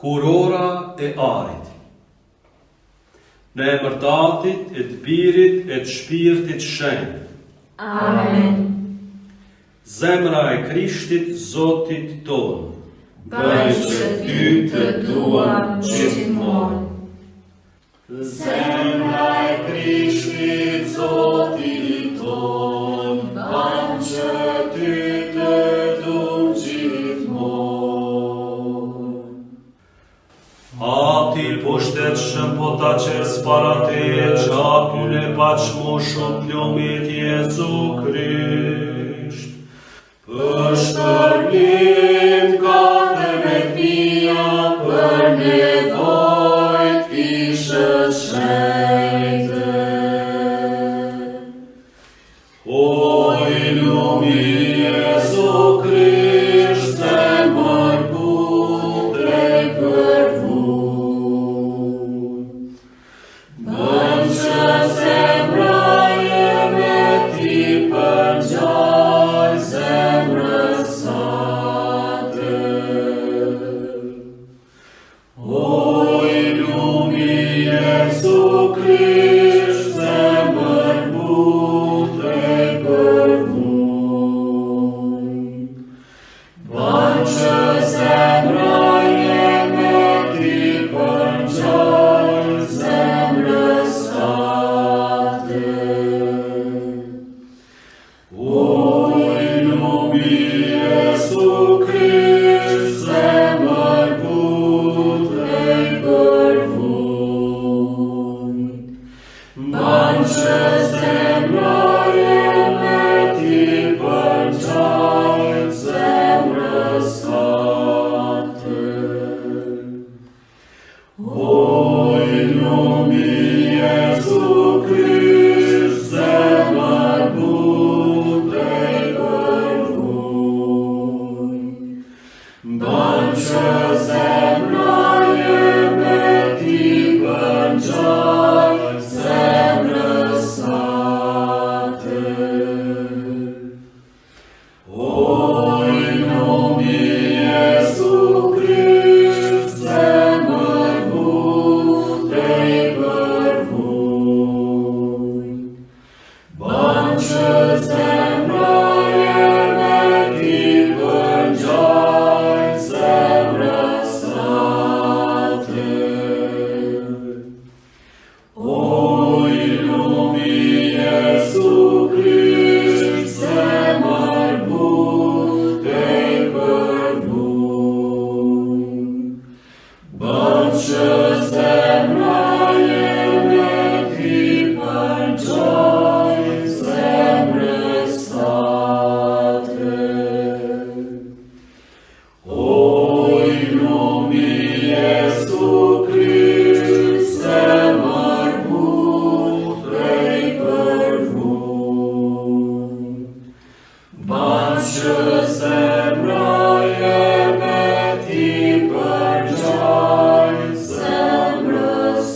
Kur ora e arit. Në emër të Atit, e të Birit, e të Shpirtit Shenjtë. Amen. Zemra e Krishtit Zotit tonë. Bëj që ty të duam gjithmonë. Zemra e Krishtit Zotit tonë, bëj që ty të duam gjithmonë. Ati poshtetshëm po ta qes para teje, që atyne paqmoshëm plumit Jezu Krisht. Për shpërblim ka dhe vetmia, për nevojt kishës shenjtë. Oj, lumi Jezu Krisht, zemër butre për vujt. Bën që zemra jeme ti përngjall zemrës sate. Oj, lumi Jezu Krisht, zemër butre për vujt. Bën që zemra jeme ti përngjall zemrës sate. Oj, lumi Jezu Krisht, zemër butre për vujt. Ban që zemra jeme ti përngjall zemrës sate. Oj, lumi Jezu Krisht, zemër butre për vujt. Ban që zemra jeme ti përngjall zemrës sate. Oj, lumi Jezu Krisht, zemër butre për vujt. Ban që zemra jeme ti përngjall zemrës sate. Oj, lumi Jezu Krisht, zemër butre për vujt. Ban që zemra jeme ti përngjall zemrës sate. Oj, lumi Jezu Krisht, zemër butre për vujt. Ban që zemra jeme ti përngjall zemrës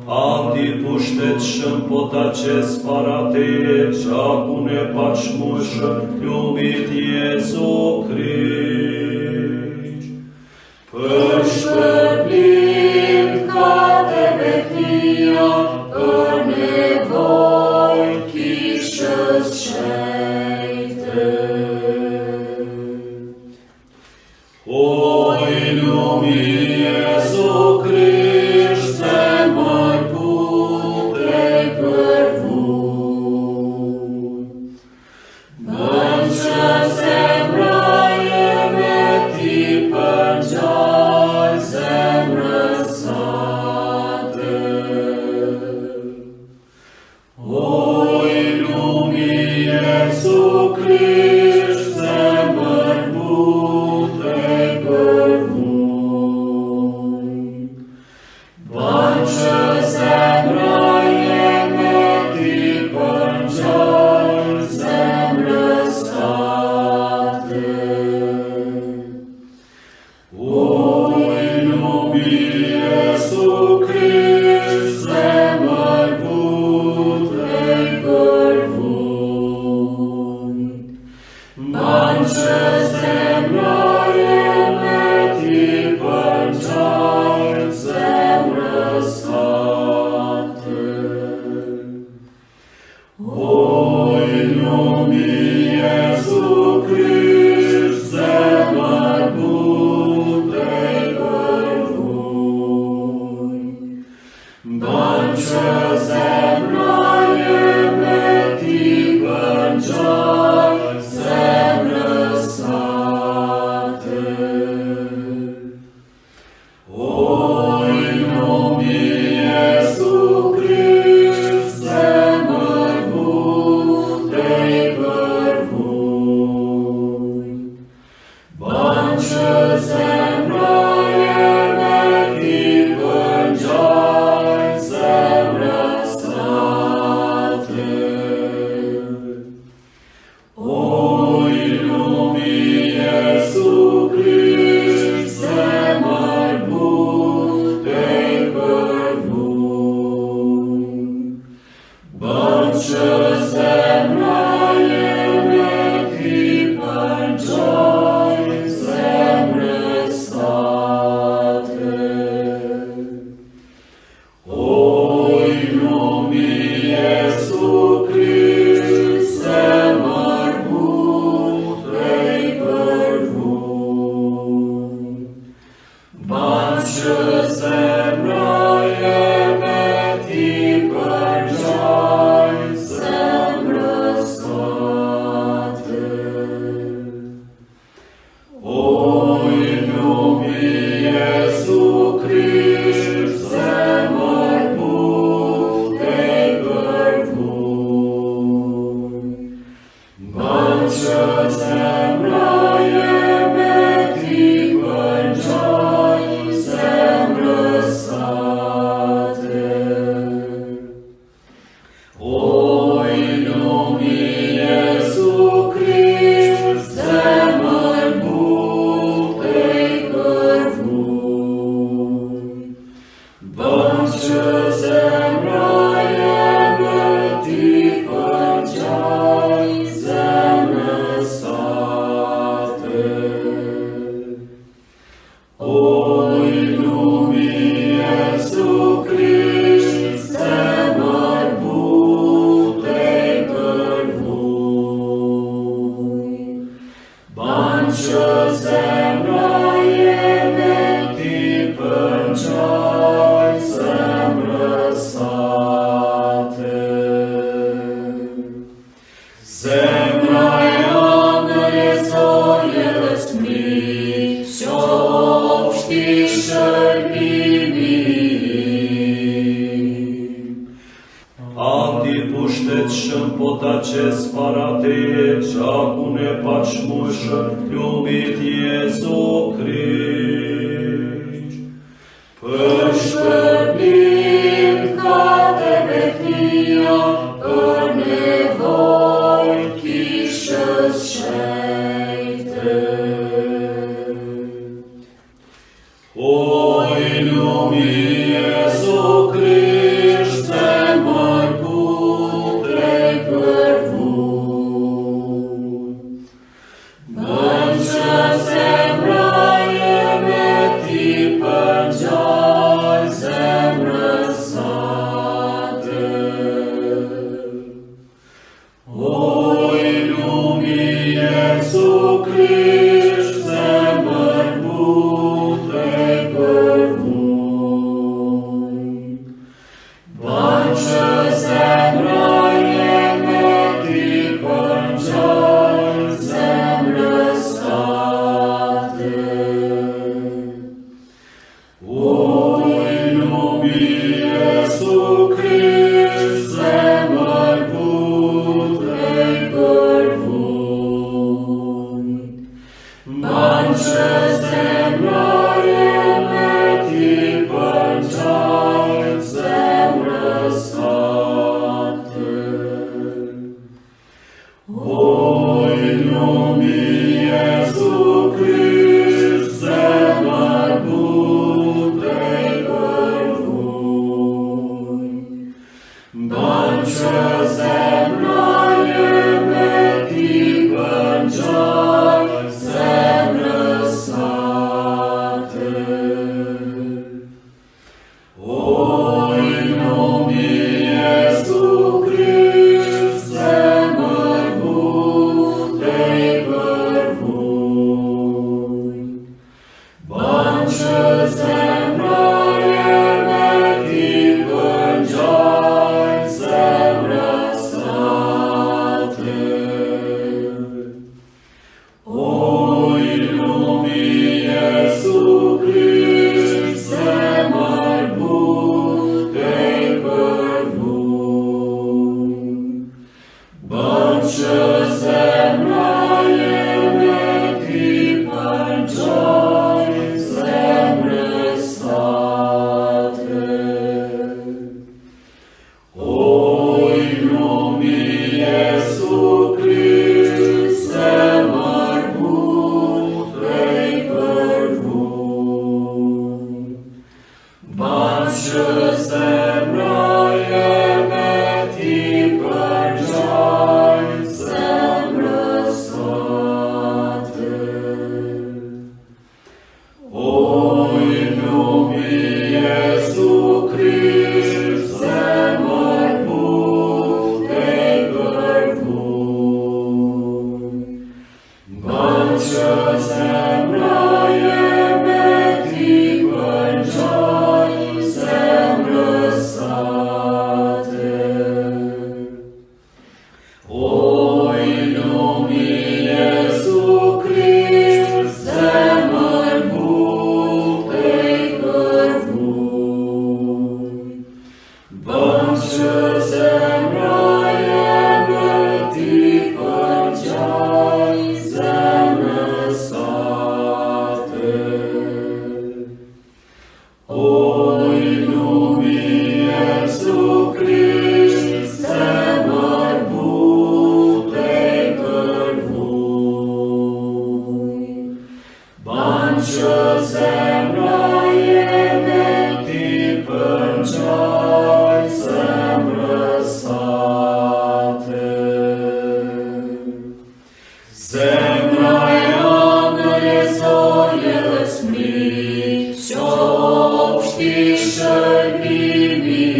Antipuštec potače sparate, čaku ne pačmuš, ljubit Jezu Krić. Pășpăblind ca de vetnia, în nevoi chișă-s șeite. Oi, lumii Jezu Krić, se mai putrei cărvui. Bănce sembraie meti pângeai semrăsate. Oi, lumii Jezu Krić, se mai putrei cărvui. Bănce sembraie meti pângeai semrăsate. Oi, lumii Jezu Krić, se mai putrei cărvui. Bănce sembraie meti pângeai semrăsate. Oi, lumii Jezu Krić, se mai putrei cărvui. Bănce sembraie meti pângeai semrăsate. Oi, lumii Jezu Krić, se mai putrei cărvui. Bănce sembraie meti pângeai semrăsate. Oi, lumii Jezu Krić, se mai putrei cărvui. Bănce sembraie meti pângeai semrăsate. Oi, lumii Jezu Krić, se mai putrei cărvui. Bănce sembraie meti pângeai semrăsate. Oi, lumii Jezu Krić, se mai putrei cărvui. Bănce sembraie meti pângeai semrăsate. Oi, lumii Jezu Krić, se mai putrei cărvui. Bănce sembraie meti pângeai semrăsate. Oi, lumii Jezu Krić, se mai putrei cărvui. Bănce sembraie meti pângeai semrăsate. Земля не соєлась мій, щоб втішені. Antipuštec potače sparate, čaku ne pačmuš, ljubit Jezu Krić. Pășpăblind ca de vetnia, în nevoi chișă-s șeite. Oi, lumii Jezu Krić, sem răsate. Zemra Ioanele zoje răsmi, și-obști șelbimi.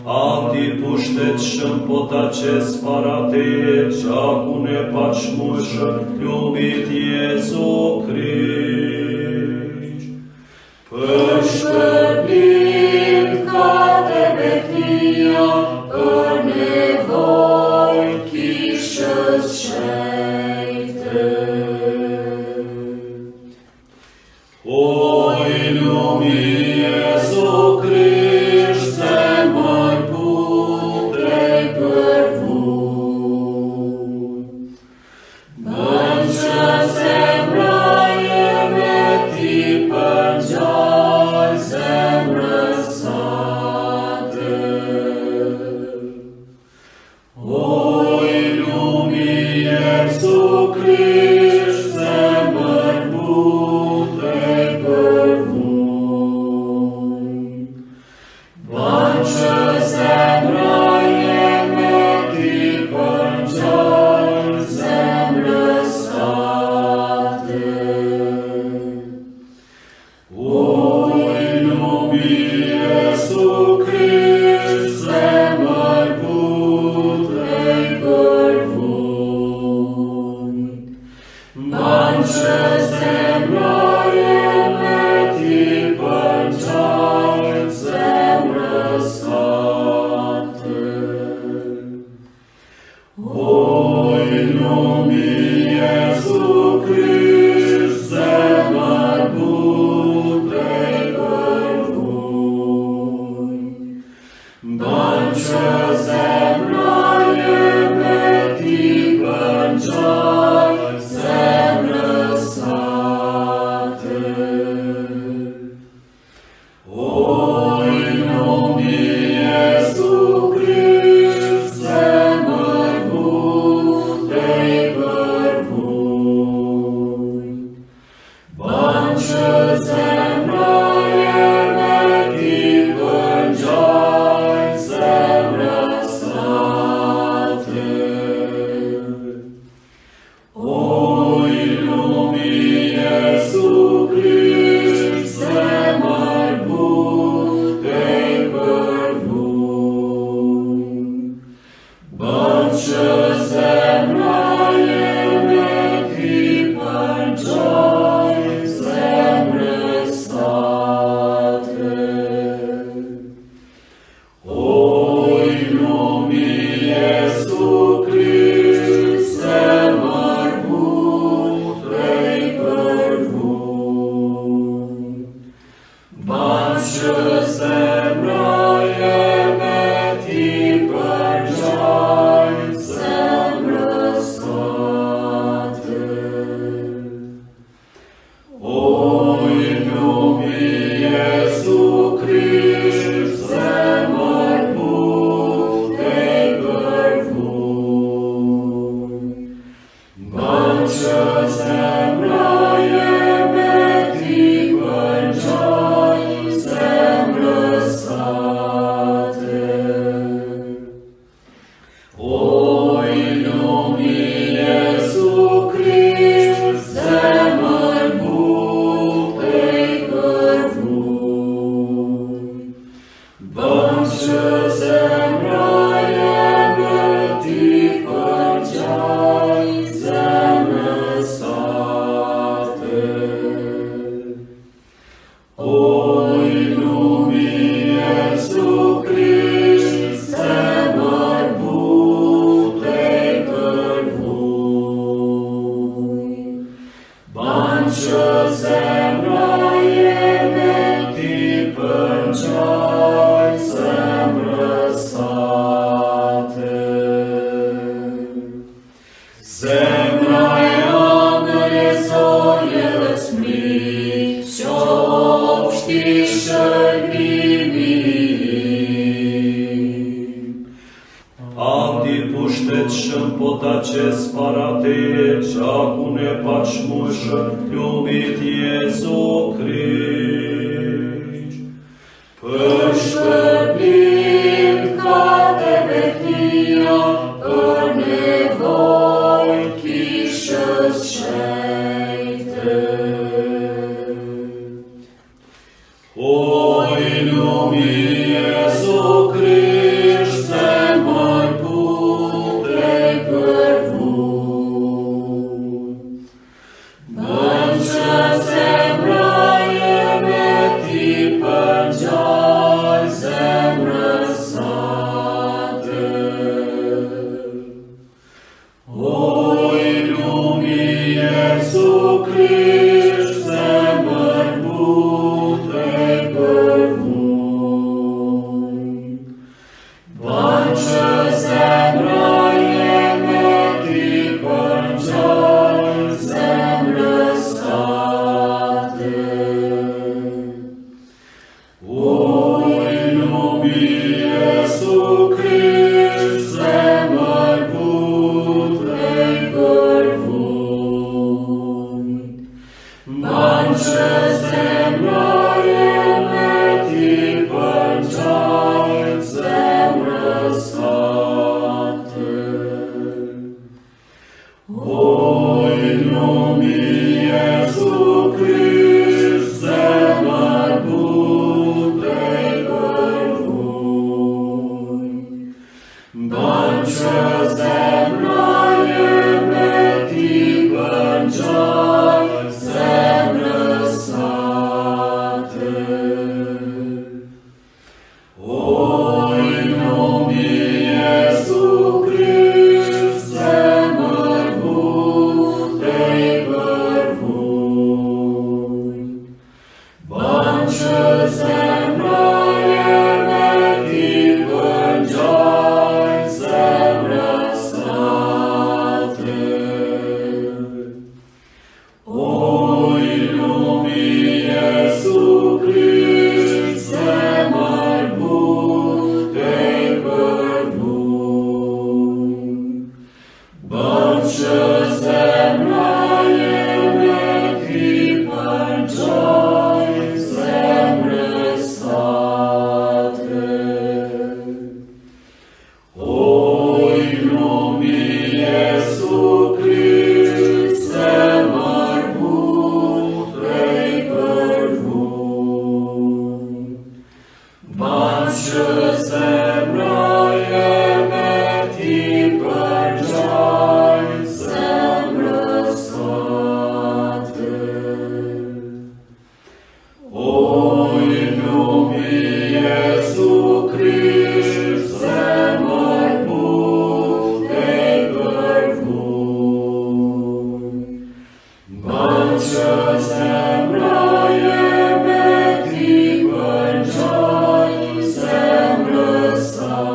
Adi puštet šem potače sparate, čaku ne pač muž ljubit Jezu Krist. Pășcărbim ca de betnia, în nevoi chișă-s șeite. Oi lumi Jezu Krist, semăr putrei părvui. Bănce sembraie meti pângeai sem răsate. Oi lumi Jezu Krist, semăr putrei părvui. Bănce sembraie meti pângeai sem răsate. Oi lumi Jezu Krist, semăr putrei părvui. Bănce sembraie meti pângeai sem răsate. Oi lumi Jezu Krist, semăr putrei părvui. Bănce sembraie meti pângeai sem răsate. Oi lumi Jezu Krist, semăr putrei părvui. Bănce sembraie meti pângeai sem răsate. Oi lumi Jezu Krist, semăr putrei părvui. Bănce sembraie meti pângeai sem răsate. Oi lumi Jezu Krist, semăr putrei părvui. Bănce sembraie meti pângeai sem răsate. Oi lumi Jezu Krist, semăr putrei părvui. Bănce sembraie meti pângeai sem răsate. Oi lumi Jezu Krist, semăr putrei părvui. Bănce sembraie meti pângeai sem răsate. Oi lumi Jezu Krist, semăr putrei părvui. Bănce sembraie meti pângeai sem răsate. Zemra Ioanele zoje răsmi, și-obști șelbimi. Adi puštet šem potače sparate, čaku ne pač muž ljubit Jezu Krist. Oi lumii Iesu Christ, semăr putrei cărvui. Bănce sembraie meti pângeai semrăsate. Oi lumii Iesu Christ, semăr putrei cărvui. Bănce sembraie meti pângeai semrăsate. Oi lumii Iesu Christ, semăr putrei cărvui. Bănce sembraie meti pângeai semrăsate. Oi lumii Iesu Christ, semăr putrei cărvui. Bănce sembraie meti pângeai semrăsate. Oi lumii Iesu Christ, semăr putrei cărvui. Bănce sembraie meti pângeai semrăsate. Oi lumii Iesu Christ, semăr putrei cărvui. Bănce sembraie meti pângeai semrăsate. Oi lumii Iesu Christ, semăr putrei cărvui. Bănce sembraie meti pângeai semrăsate. Oi lumii Iesu Christ, semăr putrei cărvui. Bănce sembraie meti pângeai semrăsate.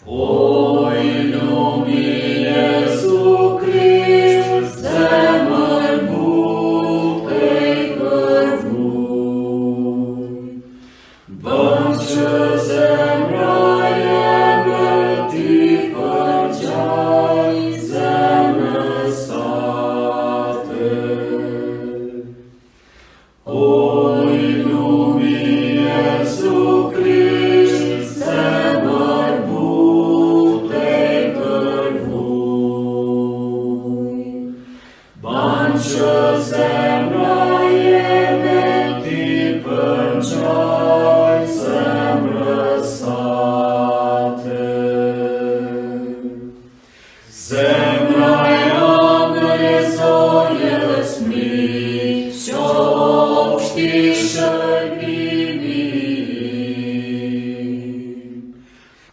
Oi lumii Iesu Christ, semăr putrei cărvui. Bănce sembraie meti pângeai semrăsate. Oi lumii Iesu Christ, semăr putrei cărvui. Bănce sembraie meti pângeai semrăsate. Земля ангеле зоре сми, що вштіше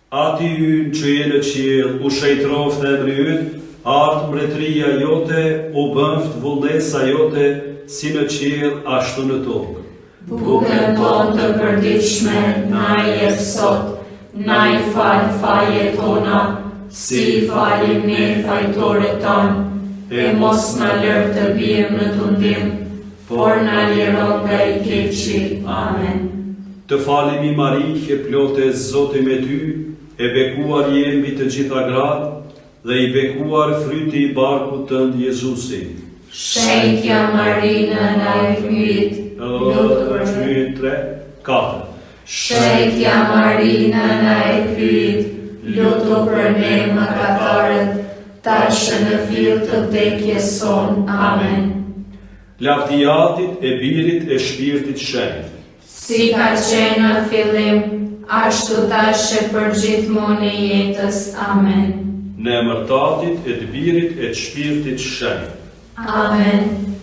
Ati yn që je në qiell, u shejtroft e mryt, art mbretëria jote, u bëft vullnesa jote, si në qiell ashtu në tokë. Bukën tonë të përditshme na i jep sot, na i fal fajet tona, si i falim ne fajtorët tonë, e mos na lër të bijmë në tundim, por na liro nga i keqi. Amen. Të falemi Mari, e plote Zoti me ty, e bekuar jemi të gjitha gratë, dhe i bekuar fryti i barkut tënd Jezusi. Shejtja Marinë na i fryt, lutë për ne. 1, 2, 3, 4. Shejtja Marinë na i fryt, lutë për ne mëkatarët, tashë në fill të vdekjes son. Amen. Lavdiatit e Birit e Shpirtit Shenjtë. Si ka qenë në fillim, ashtu tash e për gjithmonë e jetës. Amen. Në emër të Atit e të Birit e të Shpirtit Shenjtë. Amen.